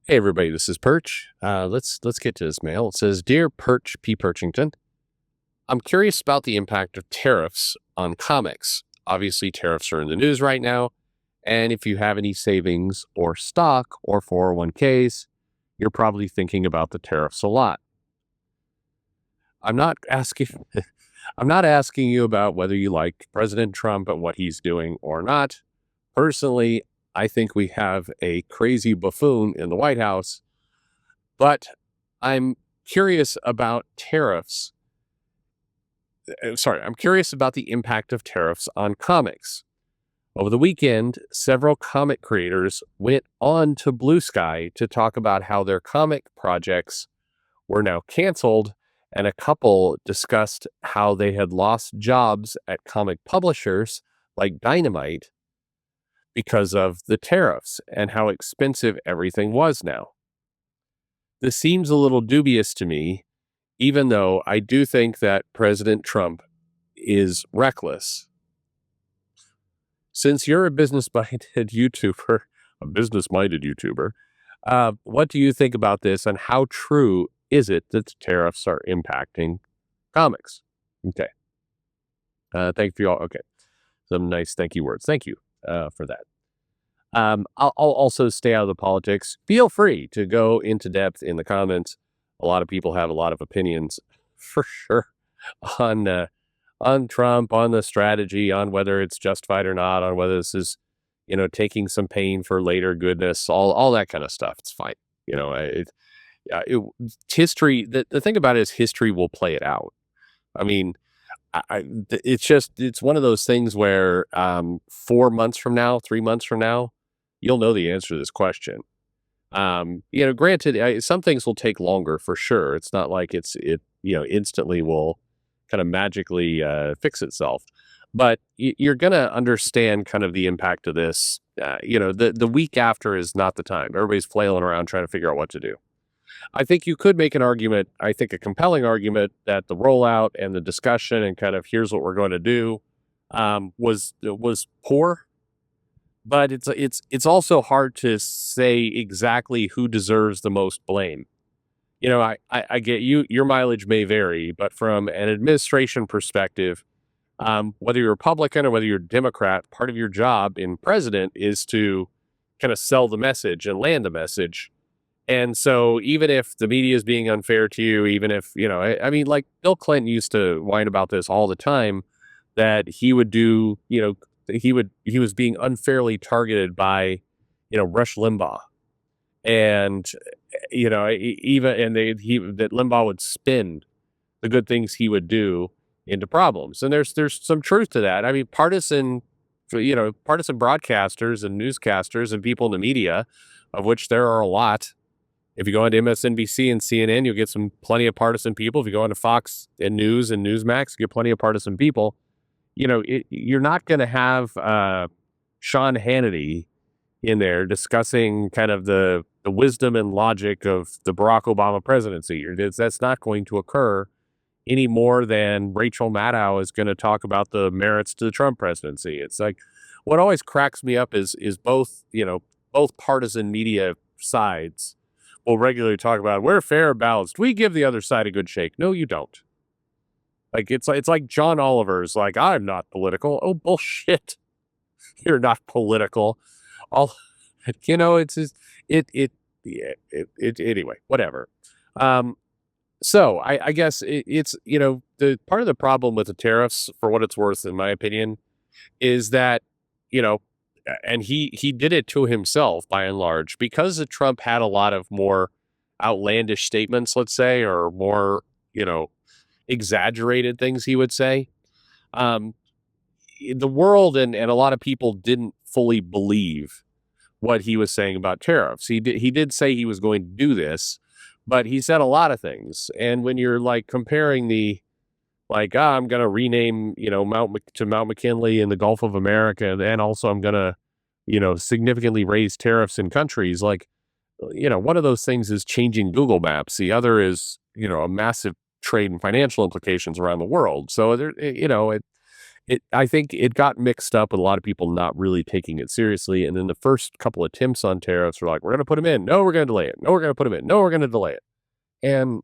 Hey everybody, this is Perch. Let's get to this mail. It says, "Dear Perch P. Perchington, I'm curious about the impact of tariffs on comics. Obviously, tariffs are in the news right now, and if you have any savings or stock or 401ks, you're probably thinking about the tariffs a lot. I'm not asking I'm not asking you about whether you like President Trump and what he's doing or not. Personally, I think we have a crazy buffoon in the White House, but I'm curious about tariffs. I'm curious about the impact of tariffs on comics. Over the weekend, several comic creators went on to Blue Sky to talk about how their comic projects were now canceled, and a couple discussed how they had lost jobs at comic publishers like Dynamite because of the tariffs and how expensive everything was now. This seems a little dubious to me, even though I do think that President Trump is reckless. Since you're a business minded YouTuber, what do you think about this and how true is it that the tariffs are impacting comics? Okay. Thank you all. Okay. Some nice thank you words. Thank you for that. I'll also stay out of the politics. Feel free to go into depth in the comments. A lot of people have a lot of opinions for sure on on Trump, on the strategy, on whether it's justified or not, on whether this is, taking some pain for later goodness, all that kind of stuff. It's fine. You know, history. The thing about it is history will play it out. I mean, it's one of those things where 4 months from now, 3 months from now, you'll know the answer to this question. Granted, some things will take longer for sure. It's not like instantly will kind of magically fix itself. But you're going to understand kind of the impact of this. The week after is not the time. Everybody's flailing around trying to figure out what to do. I think you could make an argument, I think a compelling argument, that the rollout and the discussion and kind of here's what we're going to do was poor. But it's also hard to say exactly who deserves the most blame. I get you. Your mileage may vary, but from an administration perspective, whether you're Republican or whether you're Democrat, part of your job in president is to kind of sell the message and land the message. And so, even if the media is being unfair to you, even if I mean, like Bill Clinton used to whine about this all the time, that he would do, he was being unfairly targeted by, Rush Limbaugh, and even and that Limbaugh would spin the good things he would do into problems. And there's some truth to that. I mean, partisan broadcasters and newscasters and people in the media, of which there are a lot. If you go into MSNBC and CNN, you'll get plenty of partisan people. If you go into Fox and News and Newsmax, you get plenty of partisan people. You're not going to have Sean Hannity in there discussing kind of the wisdom and logic of the Barack Obama presidency. That's not going to occur any more than Rachel Maddow is going to talk about the merits to the Trump presidency. It's like what always cracks me up is both partisan media sides will regularly talk about we're fair and balanced. We give the other side a good shake. No, you don't. Like it's like John Oliver's like, I'm not political. Oh, bullshit. You're not political. All it's just, anyway, whatever. So I guess it's the part of the problem with the tariffs, for what it's worth, in my opinion, is that and he did it to himself by and large, because Trump had a lot of more outlandish statements, let's say, or more exaggerated things he would say. The world and a lot of people didn't fully believe what he was saying about tariffs. He did say he was going to do this, but he said a lot of things. And when you're like comparing I'm going to rename, Mount McKinley in the Gulf of America, and also I'm going to, significantly raise tariffs in countries like, one of those things is changing Google Maps. The other is, a massive trade and financial implications around the world. So there, I think it got mixed up with a lot of people not really taking it seriously, and then the first couple attempts on tariffs were like, "We're gonna put them in. No, we're gonna delay it. No, we're gonna put them in. No, we're gonna delay it." And,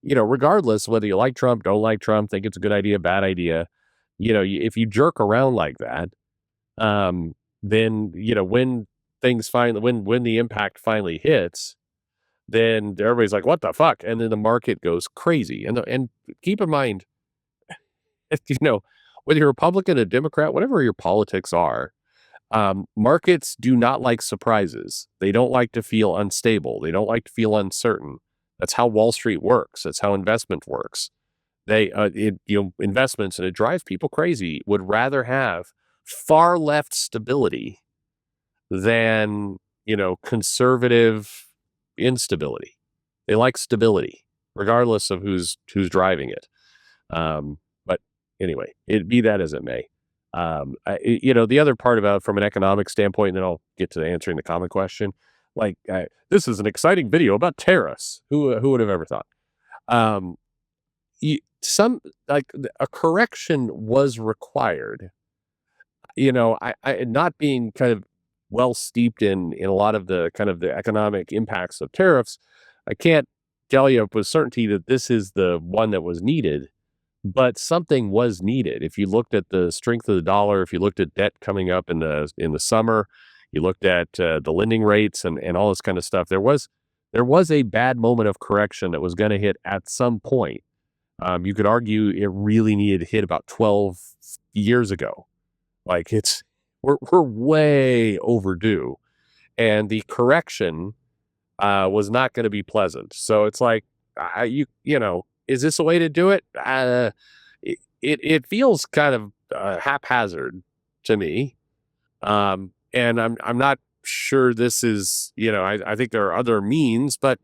regardless whether you like Trump, don't like Trump, think it's a good idea, bad idea, if you jerk around like that, um, then, when things finally when the impact finally hits, then everybody's like, "What the fuck?" And then the market goes crazy. And keep in mind, you know, whether you're Republican or Democrat, whatever your politics are, markets do not like surprises. They don't like to feel unstable. They don't like to feel uncertain. That's how Wall Street works. That's how investment works. Investments, and it drives people crazy, would rather have far left stability than, conservative instability. They like stability, regardless of who's driving it. But anyway, it be that as it may. The other part about from an economic standpoint, and then I'll get to answering the common question. Like, this is an exciting video about tariffs. Who would have ever thought? Um, some a correction was required. I not being kind of well steeped in a lot of the kind of the economic impacts of tariffs, I can't tell you with certainty that this is the one that was needed, but something was needed. If you looked at the strength of the dollar, if you looked at debt coming up in the summer, you looked at the lending rates and all this kind of stuff, there was a bad moment of correction that was going to hit at some point. You could argue it really needed to hit about 12 years ago. Like we're way overdue, and the correction was not going to be pleasant. So it's like, is this a way to do it? It feels kind of haphazard to me, and I'm not sure this is. I think there are other means, but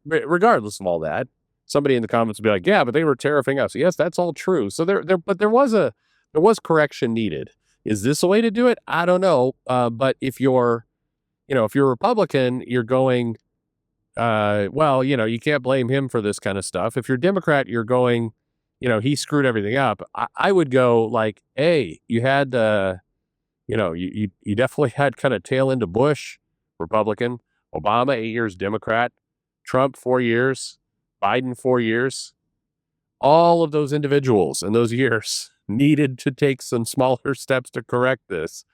regardless of all that, somebody in the comments will be like, "Yeah, but they were tariffing us." Yes, that's all true. So but there was correction needed. Is this a way to do it? I don't know. But if you're a Republican, you're going, well, you can't blame him for this kind of stuff. If you're Democrat, you're going, he screwed everything up. I would go like, hey, you had, you definitely had kind of tail into Bush, Republican, Obama, 8 years, Democrat, Trump, 4 years, Biden, 4 years. All of those individuals in those years needed to take some smaller steps to correct this.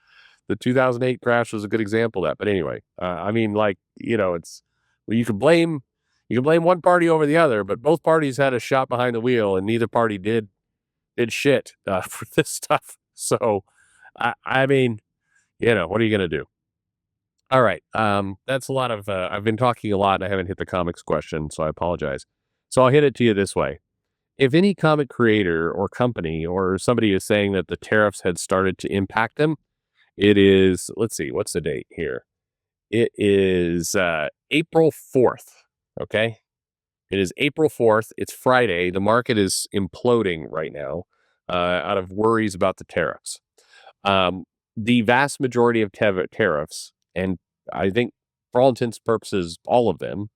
The 2008 crash was a good example of that. But anyway, I mean, it's, well, you can blame one party over the other, but both parties had a shot behind the wheel, and neither party did shit for this stuff. So, I mean, what are you gonna do? All right, that's a lot of. I've been talking a lot, and I haven't hit the comics question, so I apologize. So I'll hit it to you this way: if any comic creator or company or somebody is saying that the tariffs had started to impact them, it is, let's see, what's the date here? It is April 4th. Okay. It is April 4th. It's Friday. The market is imploding right now out of worries about the tariffs. The vast majority of tariffs, and I think for all intents and purposes, all of them,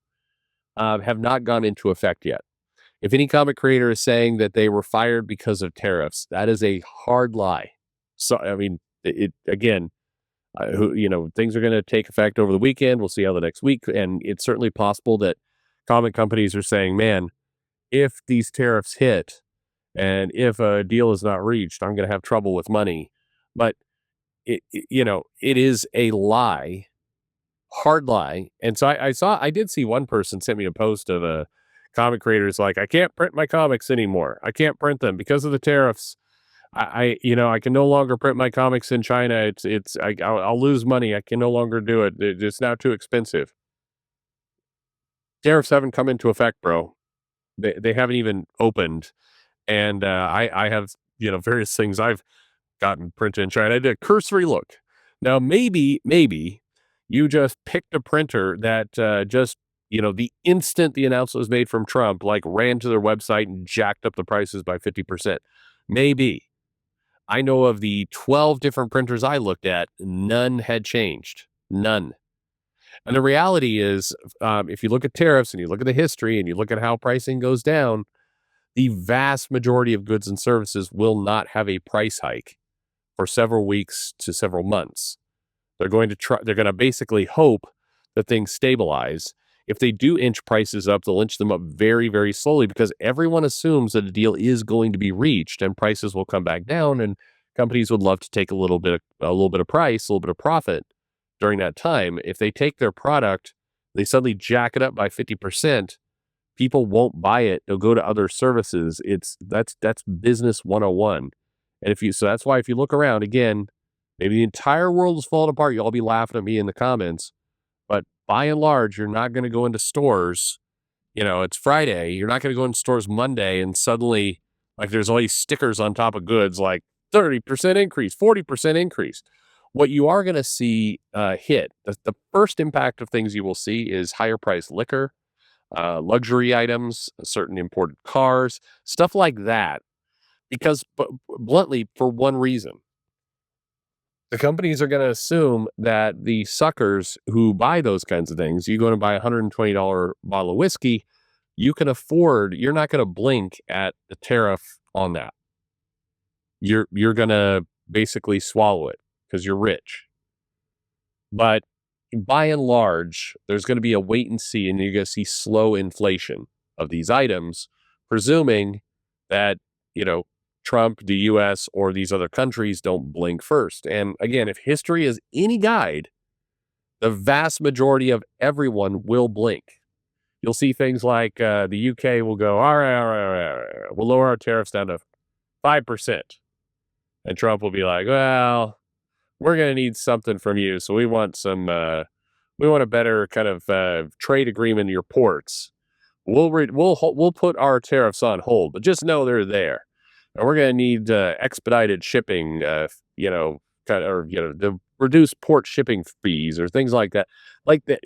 have not gone into effect yet. If any comic creator is saying that they were fired because of tariffs, that is a hard lie. So, I mean, it again, things are going to take effect over the weekend. We'll see how the next week. And it's certainly possible that comic companies are saying, man, if these tariffs hit and if a deal is not reached, I'm going to have trouble with money. But, it is a lie, hard lie. And so I did see one person sent me a post of a comic creator is like, I can't print my comics anymore. I can't print them because of the tariffs. I can no longer print my comics in China. I'll lose money. I can no longer do it. It's now too expensive. Tariffs haven't come into effect, bro. They haven't even opened. And I have, various things I've gotten printed in China. I did a cursory look. Now, maybe you just picked a printer that just, the instant the announcement was made from Trump, like ran to their website and jacked up the prices by 50%. Maybe. I know of the 12 different printers I looked at, none had changed. None. And the reality is, if you look at tariffs and you look at the history and you look at how pricing goes down, the vast majority of goods and services will not have a price hike for several weeks to several months. They're going to basically hope that things stabilize. If they do inch prices up, they'll inch them up very, very slowly because everyone assumes that a deal is going to be reached and prices will come back down. And companies would love to take a little bit of price, a little bit of profit during that time. If they take their product, they suddenly jack it up by 50%. People won't buy it. They'll go to other services. That's business 101. And so that's why if you look around again, maybe the entire world is falling apart. You'll all be laughing at me in the comments. But by and large, you're not going to go into stores. It's Friday. You're not going to go into stores Monday and suddenly, like, there's all these stickers on top of goods like 30% increase, 40% increase. What you are going to see hit, the first impact of things you will see is higher priced liquor, luxury items, certain imported cars, stuff like that. Because, bluntly, for one reason, the companies are going to assume that the suckers who buy those kinds of things, you go to buy a $120 bottle of whiskey, you're not going to blink at the tariff on that. You're going to basically swallow it because you're rich. But by and large, there's going to be a wait and see, and you're going to see slow inflation of these items, presuming that, Trump, the U.S., or these other countries don't blink first. And again, if history is any guide, the vast majority of everyone will blink. You'll see things like the UK will go, all right, we'll lower our tariffs down to 5%. And Trump will be like, well, we're going to need something from you. So we want a better kind of trade agreement in your ports. We'll put our tariffs on hold, but just know they're there. And we're going to need expedited shipping, the reduced port shipping fees or things like that.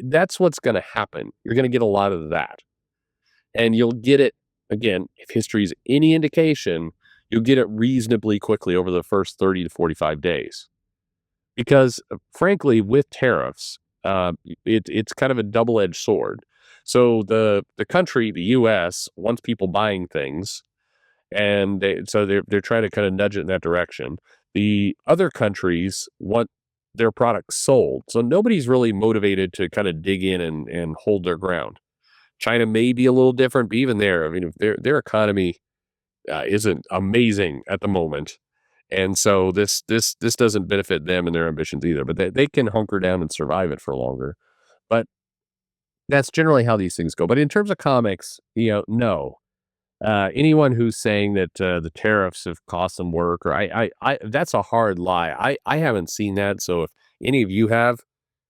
That's what's going to happen. You're going to get a lot of that. And you'll get it, again, if history is any indication, you'll get it reasonably quickly over the first 30 to 45 days. Because, frankly, with tariffs, it's kind of a double-edged sword. So the country, the U.S., wants people buying things, and they're trying to kind of nudge it in that direction. The other countries want their products sold, so nobody's really motivated to kind of dig in and hold their ground. China may be a little different, but even there, I mean, their economy isn't amazing at the moment, and so this doesn't benefit them and their ambitions either. But they can hunker down and survive it for longer. But that's generally how these things go. But in terms of comics, no. Anyone who's saying that the tariffs have cost them work, or that's a hard lie. I haven't seen that. So if any of you have,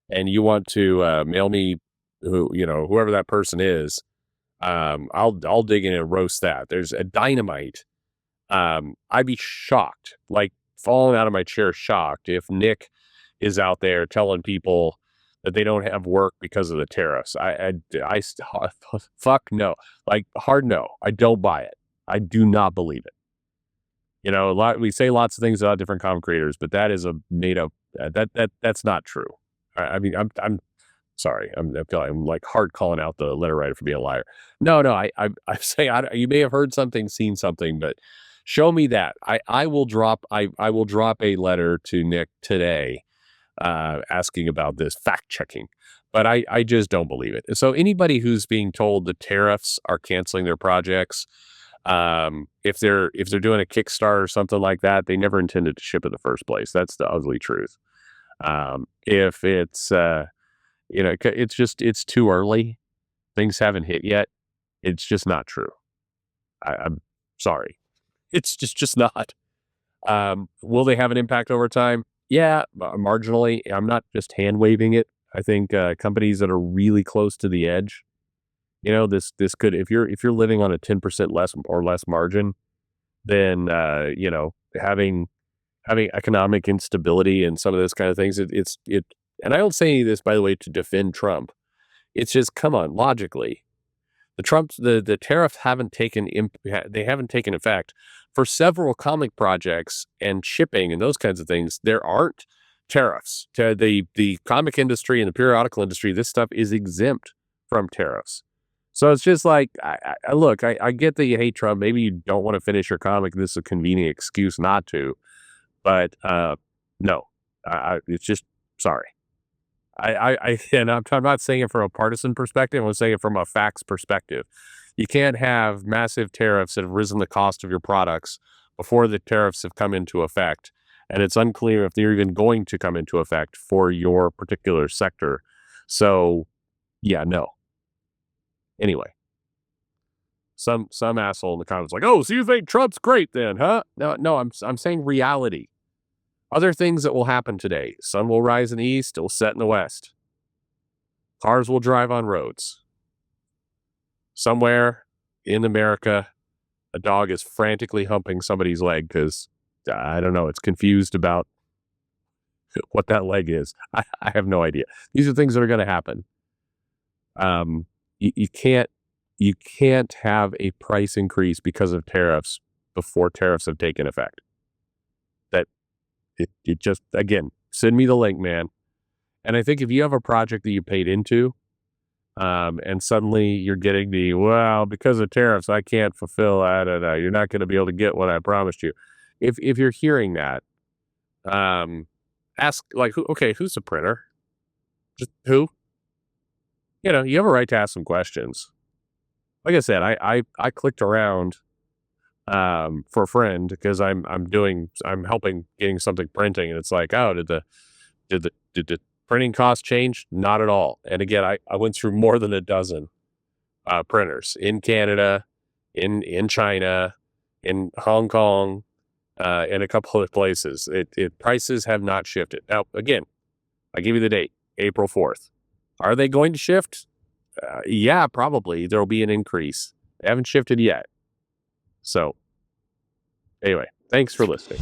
and you want to mail me, whoever that person is, I'll dig in and roast that. There's a dynamite. I'd be shocked, like falling out of my chair, shocked if Nick is out there telling people that they don't have work because of the tariffs. Fuck no. Like, hard no. I don't buy it. I do not believe it. We say lots of things about different comic creators, but that is a made up. That's not true. I mean, I'm sorry. I feel like I'm like hard calling out the letter writer for being a liar. No. I'm saying you may have heard something, seen something, but show me that. I will drop a letter to Nick today, asking about this, fact checking, but I just don't believe it. So anybody who's being told the tariffs are canceling their projects, if they're doing a Kickstarter or something like that, they never intended to ship in the first place. That's the ugly truth. If it's it's too early, things haven't hit yet. It's just not true. I'm sorry. It's just not. Will they have an impact over time? Yeah, marginally. I'm not just hand waving it. I think companies that are really close to the edge, this could, if you're living on a 10% less margin, then having economic instability and some of this kind of things, it. And I don't say any of this, by the way, to defend Trump. It's just, come on, logically, the tariffs haven't taken effect for several comic projects and shipping and those kinds of things. There aren't tariffs to the comic industry and the periodical industry. This stuff is exempt from tariffs. So it's just like, look, I get that you hate Trump. Maybe you don't want to finish your comic. This is a convenient excuse not to. But no, it's just sorry. And I'm not saying it from a partisan perspective. I'm saying it from a facts perspective. You can't have massive tariffs that have risen the cost of your products before the tariffs have come into effect, and it's unclear if they're even going to come into effect for your particular sector. So, yeah, no. Anyway, some asshole in the comments like, "Oh, so you think Trump's great then, huh?" No, I'm saying reality. Other things that will happen today. Sun will rise in the east, it will set in the west. Cars will drive on roads. Somewhere in America, a dog is frantically humping somebody's leg because, I don't know, it's confused about what that leg is. I have no idea. These are things that are going to happen. You can't have a price increase because of tariffs before tariffs have taken effect. That it just, again, send me the link, man. And I think if you have a project that you paid into, and suddenly you're getting well, because of tariffs, I can't fulfill. I don't know. You're not going to be able to get what I promised you. If you're hearing that, ask like, who's the printer? Just who? You have a right to ask some questions. Like I said, I clicked around for a friend because I'm helping getting something printing, and it's like, oh, did the printing cost change? Not at all. And again, I went through more than a dozen printers in Canada, in China, in Hong Kong, and a couple of places. Prices have not shifted. Now, again, I give you the date, April 4th. Are they going to shift? Yeah, probably. There will be an increase. They haven't shifted yet. So, anyway, thanks for listening.